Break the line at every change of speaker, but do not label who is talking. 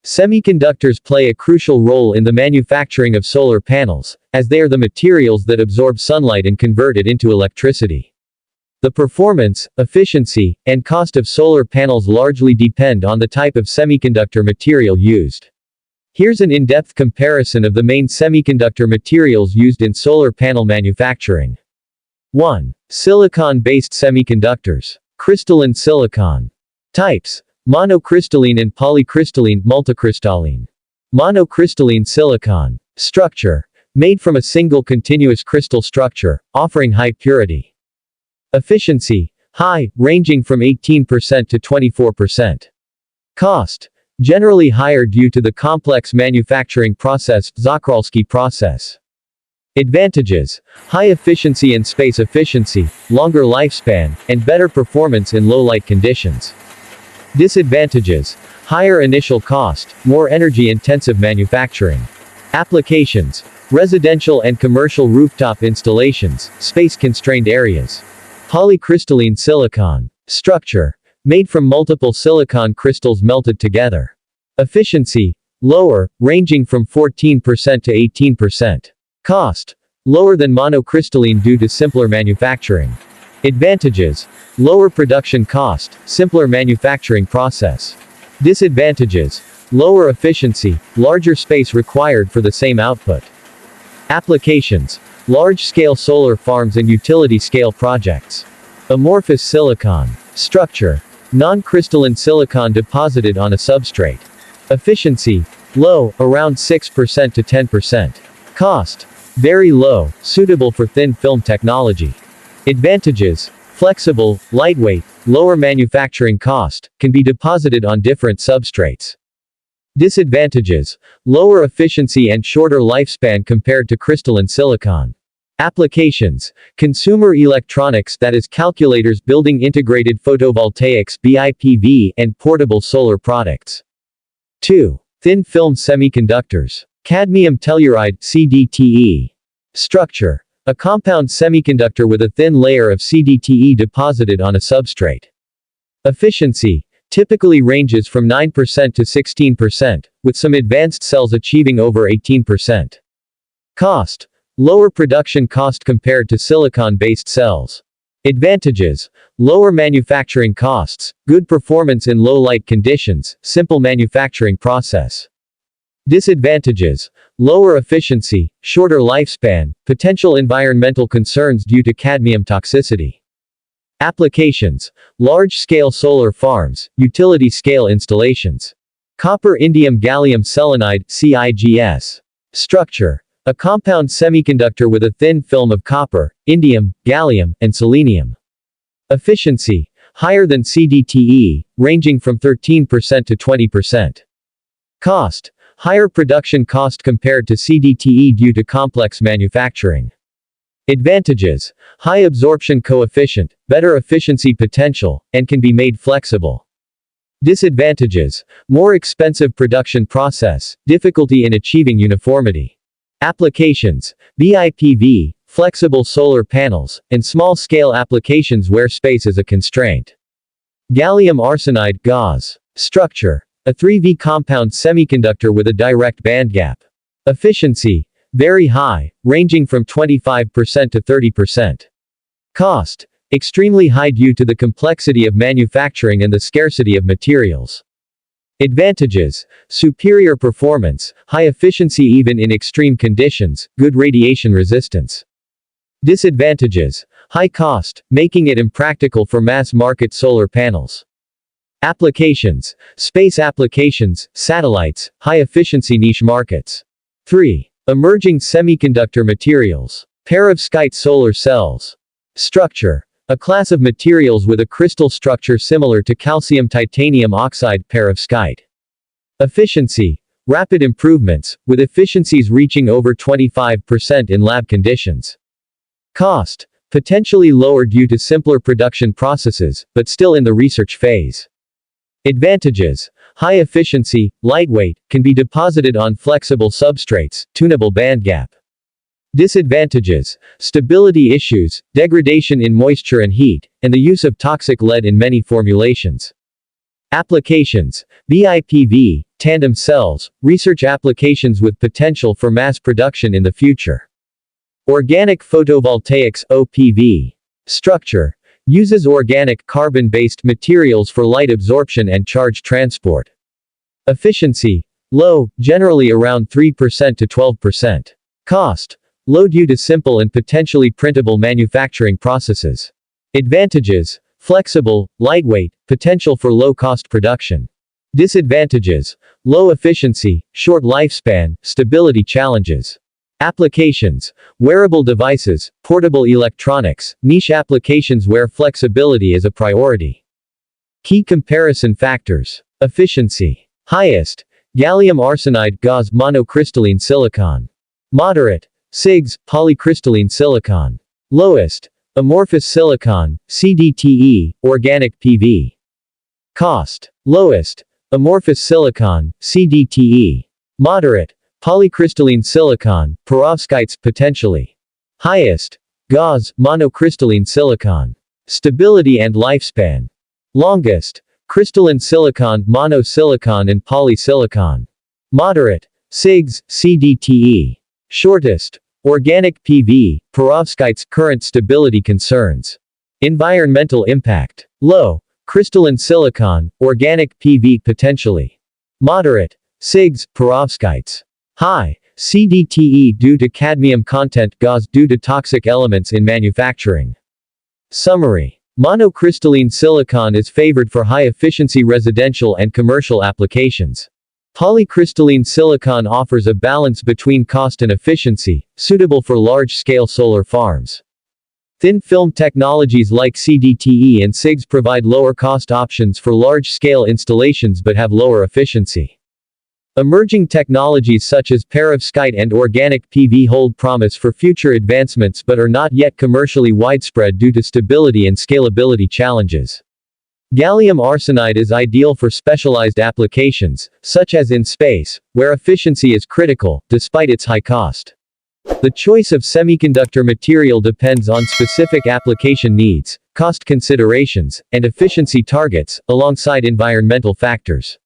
Semiconductors play a crucial role in the manufacturing of solar panels, as they are the materials that absorb sunlight and convert it into electricity. The performance, efficiency, and cost of solar panels largely depend on the type of semiconductor material used. Here's an in-depth comparison of the main semiconductor materials used in solar panel manufacturing. 1. Silicon-based semiconductors. Crystalline silicon. Types: monocrystalline and polycrystalline, multicrystalline. Monocrystalline silicon. Structure: made from a single continuous crystal structure, offering high purity. Efficiency: high, ranging from 18% to 24%. Cost: generally higher due to the complex manufacturing process, Czochralski process. Advantages: high efficiency and space efficiency, longer lifespan, and better performance in low-light conditions. Disadvantages: higher initial cost, more energy-intensive manufacturing. Applications: residential and commercial rooftop installations, space-constrained areas. Polycrystalline silicon. Structure: made from multiple silicon crystals melted together. Efficiency: lower, ranging from 14% to 18%. Cost: lower than monocrystalline due to simpler manufacturing. Advantages: lower production cost, simpler manufacturing process. Disadvantages: lower efficiency, larger space required for the same output. Applications: large-scale solar farms and utility-scale projects. Amorphous silicon. Structure: non-crystalline silicon deposited on a substrate. Efficiency: low, around 6% to 10%. Cost: very low, suitable for thin film technology. Advantages: flexible, lightweight, lower manufacturing cost, can be deposited on different substrates. Disadvantages: lower efficiency and shorter lifespan compared to crystalline silicon. Applications: consumer electronics, that is calculators, building integrated photovoltaics BIPV, and portable solar products. 2. Thin film semiconductors. Cadmium telluride CDTE. Structure: a compound semiconductor with a thin layer of CDTE deposited on a substrate. Efficiency: typically ranges from 9% to 16%, with some advanced cells achieving over 18%. Cost: lower production cost compared to silicon-based cells. Advantages: lower manufacturing costs, good performance in low-light conditions, simple manufacturing process. Disadvantages: lower efficiency, shorter lifespan, potential environmental concerns due to cadmium toxicity. Applications: large-scale solar farms, utility-scale installations. Copper indium gallium selenide CIGS. Structure: a compound semiconductor with a thin film of copper, indium, gallium, and selenium. Efficiency: higher than CDTE, ranging from 13% to 20%. Cost: higher production cost compared to CDTE due to complex manufacturing. Advantages: high absorption coefficient, better efficiency potential, and can be made flexible. Disadvantages: more expensive production process, difficulty in achieving uniformity. Applications: BIPV, flexible solar panels, and small-scale applications where space is a constraint. Gallium arsenide GaAs. Structure: a 3V compound semiconductor with a direct bandgap. Efficiency: very high, ranging from 25% to 30%. Cost: extremely high due to the complexity of manufacturing and the scarcity of materials. Advantages: superior performance, high efficiency even in extreme conditions, good radiation resistance. Disadvantages: high cost, making it impractical for mass-market solar panels. Applications: space applications, satellites, high-efficiency niche markets. 3. Emerging semiconductor materials. Perovskite solar cells. Structure: a class of materials with a crystal structure similar to calcium titanium oxide perovskite. Efficiency: rapid improvements, with efficiencies reaching over 25% in lab conditions. Cost: potentially lower due to simpler production processes, but still in the research phase. Advantages: high efficiency, lightweight, can be deposited on flexible substrates, tunable bandgap. Disadvantages: stability issues, degradation in moisture and heat, and the use of toxic lead in many formulations. Applications: BIPV, tandem cells, research applications with potential for mass production in the future. Organic photovoltaics, OPV. Structure: uses organic carbon-based materials for light absorption and charge transport. Efficiency: low, generally around 3% to 12%. Cost: low due to simple and potentially printable manufacturing processes. Advantages: flexible, lightweight, potential for low-cost production. Disadvantages: low efficiency, short lifespan, stability challenges. Applications: wearable devices, portable electronics, niche applications where flexibility is a priority. Key comparison factors. Efficiency: highest, gallium arsenide gauze monocrystalline silicon. Moderate, SiGs, polycrystalline silicon. Lowest, amorphous silicon, CDTE, organic PV. Cost: lowest, amorphous silicon, CDTE. Moderate, polycrystalline silicon, perovskites, potentially. Highest, gauze, monocrystalline silicon. Stability and lifespan. Longest, crystalline silicon, monosilicon and polysilicon. Moderate, SiGs, CDTE. Shortest, organic PV, perovskites. Current stability concerns. Environmental impact. Low, crystalline silicon, organic PV, potentially. Moderate, SiGs, perovskites. High, CDTE due to cadmium content, gauze due to toxic elements in manufacturing. Summary. Monocrystalline silicon is favored for high-efficiency residential and commercial applications. Polycrystalline silicon offers a balance between cost and efficiency, suitable for large-scale solar farms. Thin film technologies like CDTE and SiGs provide lower-cost options for large-scale installations but have lower efficiency. Emerging technologies such as perovskite and organic PV hold promise for future advancements but are not yet commercially widespread due to stability and scalability challenges. Gallium arsenide is ideal for specialized applications, such as in space, where efficiency is critical, despite its high cost. The choice of semiconductor material depends on specific application needs, cost considerations, and efficiency targets, alongside environmental factors.